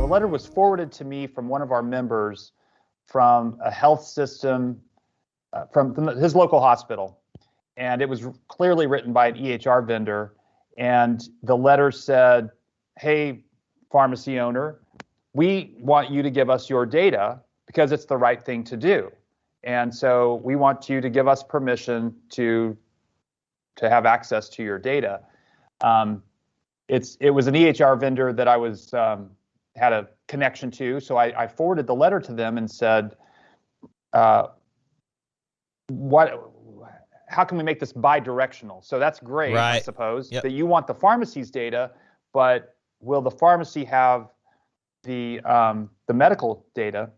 a letter was forwarded to me from one of our members from a health system, from his local hospital. And it was clearly written by an EHR vendor. And the letter said, hey, pharmacy owner, we want you to give us your data because it's the right thing to do. And so we want you to give us permission to have access to your data. It was an EHR vendor that I was had a connection to, so I forwarded the letter to them and said, how can we make this bi-directional? So that's great, right. I suppose, that you want the pharmacy's data, but will the pharmacy have the medical data?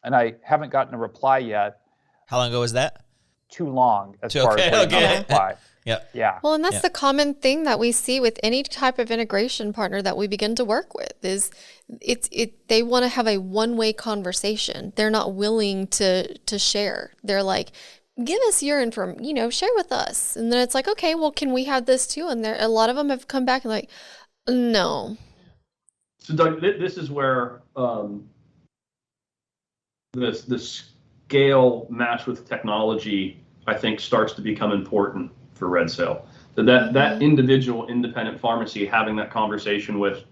And I haven't gotten a reply yet. How long ago was that? Too long as far as waiting on a reply. Yeah. Well, and that's the common thing that we see with any type of integration partner that we begin to work with is they want to have a one-way conversation. They're not willing to share. They're like, give us your information, share with us. And then it's like, okay, well, can we have this too? And a lot of them have come back and like, no. So Doug, this is where the scale matched with technology, I think, starts to become important for RedSail. So that individual independent pharmacy having that conversation with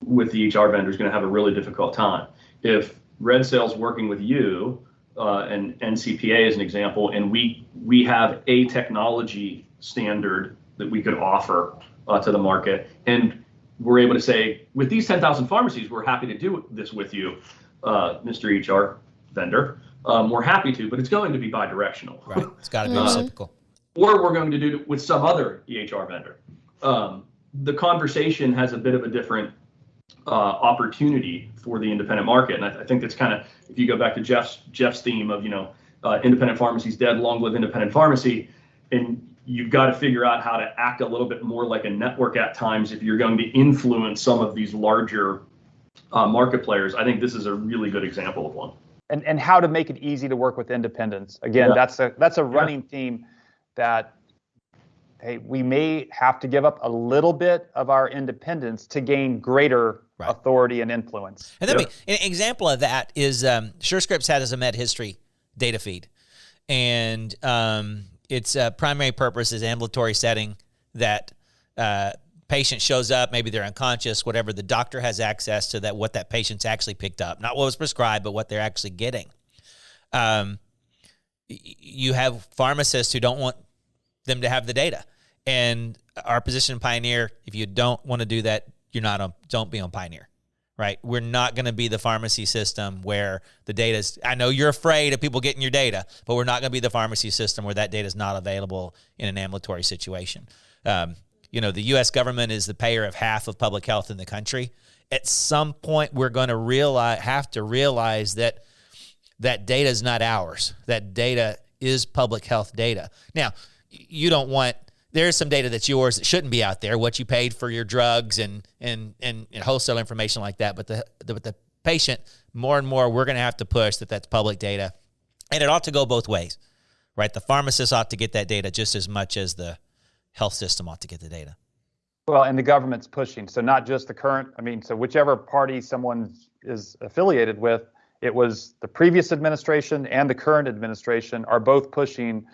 the EHR vendor is going to have a really difficult time. If RedSail's working with you, and NCPA as an example, and we have a technology standard that we could offer to the market, and we're able to say, with these 10,000 pharmacies, we're happy to do this with you, Mr. EHR vendor. We're happy to, but it's going to be bi-directional. Right. It's got to be reciprocal. Or we're going to do it with some other EHR vendor. The conversation has a bit of a different opportunity for the independent market, and I think that's kind of, if you go back to Jeff's theme of independent pharmacy's dead, long live independent pharmacy, and you've got to figure out how to act a little bit more like a network at times if you're going to influence some of these larger market players. I think this is a really good example of one. And how to make it easy to work with independents. Again, that's a running theme that, hey, we may have to give up a little bit of our independence to gain greater authority and influence. And then an example of that is SureScripts has a med history data feed, and its primary purpose is ambulatory setting that patient shows up, maybe they're unconscious, whatever, the doctor has access to that, what that patient's actually picked up, not what was prescribed, but what they're actually getting. You have pharmacists who don't want them to have the data. And our position in Pioneer, if you don't want to do that, don't be on Pioneer, right? We're not going to be the pharmacy system where the data's, I know you're afraid of people getting your data, but we're not going to be the pharmacy system where that data is not available in an ambulatory situation. The U.S. government is the payer of half of public health in the country. At some point, we're going to have to realize that data is not ours. That data is public health data. Now, you don't want, there's some data that's yours that shouldn't be out there, what you paid for your drugs and wholesale information like that. But the patient, more and more, we're going to have to push that's public data. And it ought to go both ways, right? The pharmacist ought to get that data just as much as the health system ought to get the data. Well, and the government's pushing. So not just the current, so whichever party someone is affiliated with, it was the previous administration and the current administration are both pushing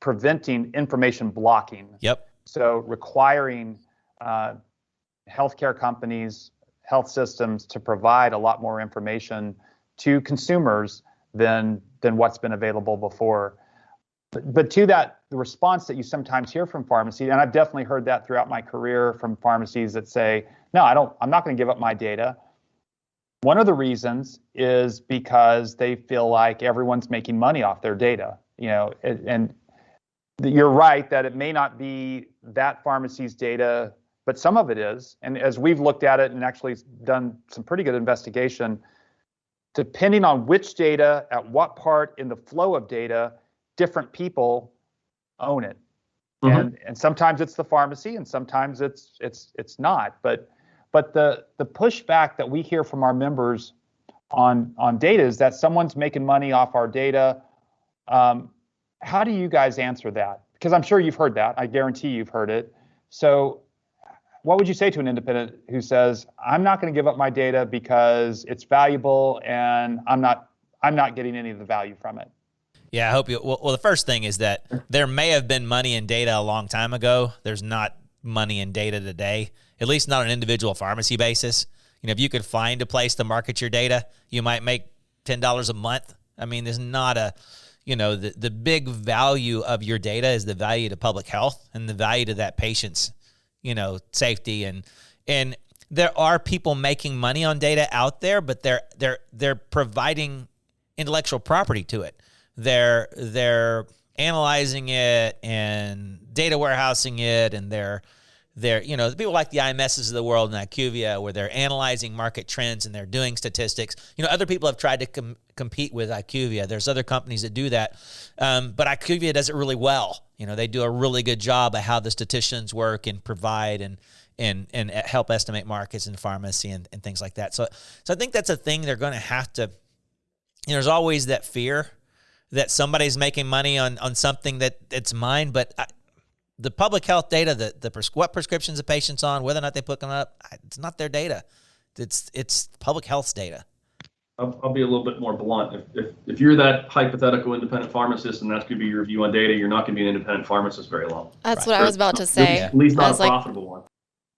preventing information blocking. Yep. So requiring healthcare companies, health systems to provide a lot more information to consumers than what's been available before. But to that, the response that you sometimes hear from pharmacies, and I've definitely heard that throughout my career from pharmacies that say, no, I'm not going to give up my data. One of the reasons is because they feel like everyone's making money off their data, and you're right that it may not be that pharmacy's data, but some of it is. And as we've looked at it and actually done some pretty good investigation, depending on which data, at what part in the flow of data, different people own it. And sometimes it's the pharmacy and sometimes it's not. But the pushback that we hear from our members on data is that someone's making money off our data. How do you guys answer that? Because I'm sure you've heard that. I guarantee you've heard it. So what would you say to an independent who says, I'm not going to give up my data because it's valuable and I'm not getting any of the value from it? Yeah, I hope you. Well, the first thing is that there may have been money in data a long time ago. There's not money in data today, at least not on an individual pharmacy basis. If you could find a place to market your data, you might make $10 a month. I mean, there's not a, the big value of your data is the value to public health and the value to that patient's, safety. And there are people making money on data out there, but they're providing intellectual property to it. They're analyzing it and data warehousing it, and they're people like the IMSs of the world and IQVIA, where they're analyzing market trends and they're doing statistics. Other people have tried to compete with IQVIA. There's other companies that do that, but IQVIA does it really well. They do a really good job of how the statisticians work and provide and help estimate markets in pharmacy and things like that. So I think that's a thing they're going to have to. There's always that fear that somebody's making money on something that's mine, but the public health data, what prescriptions the patient's on, whether or not they put them up, it's not their data. It's public health's data. I'll be a little bit more blunt. If you're that hypothetical independent pharmacist and that's going to be your view on data, you're not going to be an independent pharmacist very long. That's what I was about to say. At least not a profitable one.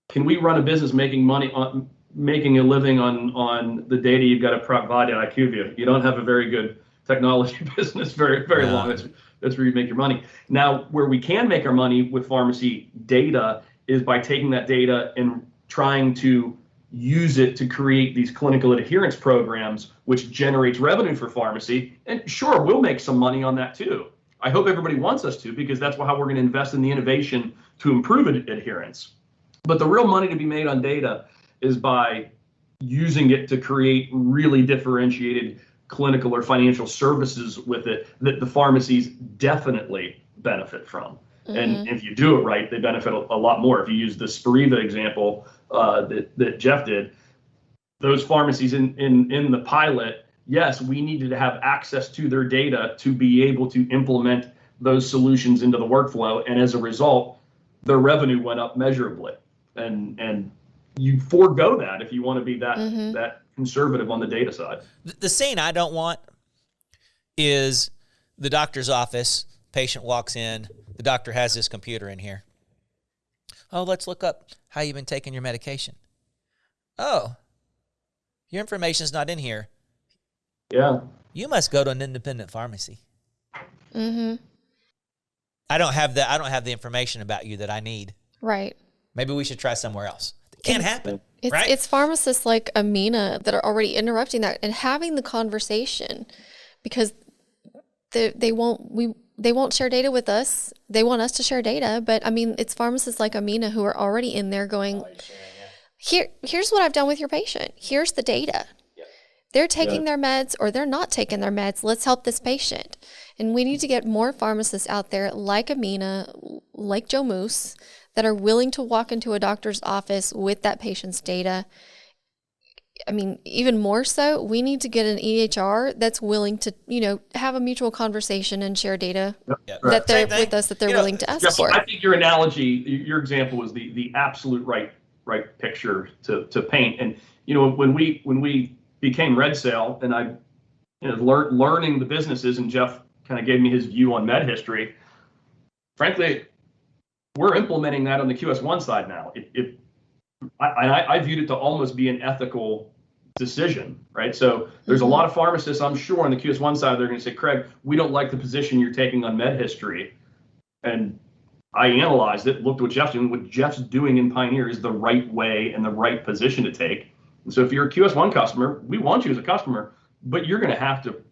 Can we run a business making a living on the data you've got to provide at IQVIA? You don't have a very good technology business very long. That's where you make your money. Now, where we can make our money with pharmacy data is by taking that data and trying to use it to create these clinical adherence programs, which generates revenue for pharmacy. And sure, we'll make some money on that too. I hope everybody wants us to, because that's how we're going to invest in the innovation to improve adherence. But the real money to be made on data is by using it to create really differentiated clinical or financial services with it that the pharmacies definitely benefit from. Mm-hmm. And if you do it right, they benefit a lot more. If you use the Spiriva example that Jeff did, those pharmacies in the pilot, yes, we needed to have access to their data to be able to implement those solutions into the workflow. And as a result, their revenue went up measurably. And you forego that if you want to be that conservative on the data side. The scene I don't want is the doctor's office, patient walks in, the doctor has this computer in here. Oh, let's look up how you've been taking your medication. Oh, your information's not in here. Yeah. You must go to an independent pharmacy. Mm-hmm. I don't have the information about you that I need. Right. Maybe we should try somewhere else. It can't happen. Right? It's pharmacists like Amina that are already interrupting that and having the conversation, because they won't share data with us. They want us to share data, but I mean, it's pharmacists like Amina who are already in there going, here's what I've done with your patient. Here's the data. Yep. They're taking their meds or they're not taking their meds. Let's help this patient. And we need to get more pharmacists out there like Amina, like Joe Moose, that are willing to walk into a doctor's office with that patient's data. I mean, even more so, we need to get an EHR that's willing to, have a mutual conversation and share data that they're with us, that they're willing to ask for. I think your analogy, your example was the absolute right picture to paint. And when we became RedSail, and I learning the businesses, and Jeff kind of gave me his view on med history. Frankly, we're implementing that on the QS1 side now. I viewed it to almost be an ethical decision, right? So there's a lot of pharmacists, I'm sure, on the QS1 side, they're going to say, Kraig, we don't like the position you're taking on med history. And I analyzed it, looked at what Jeff's doing. What Jeff's doing in Pioneer is the right way and the right position to take. And so if you're a QS1 customer, we want you as a customer, but you're going to have to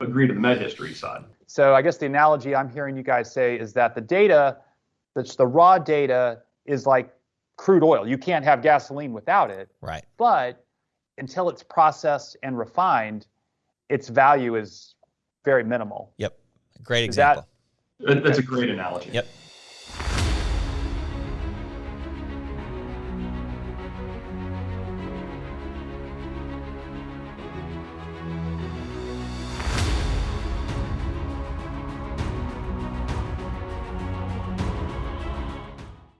agree to the med history side. So I guess the analogy I'm hearing you guys say is that the data, that's the raw data, is like crude oil. You can't have gasoline without it. Right. But until it's processed and refined, its value is very minimal. Yep. Great example. That's a great analogy. Yep.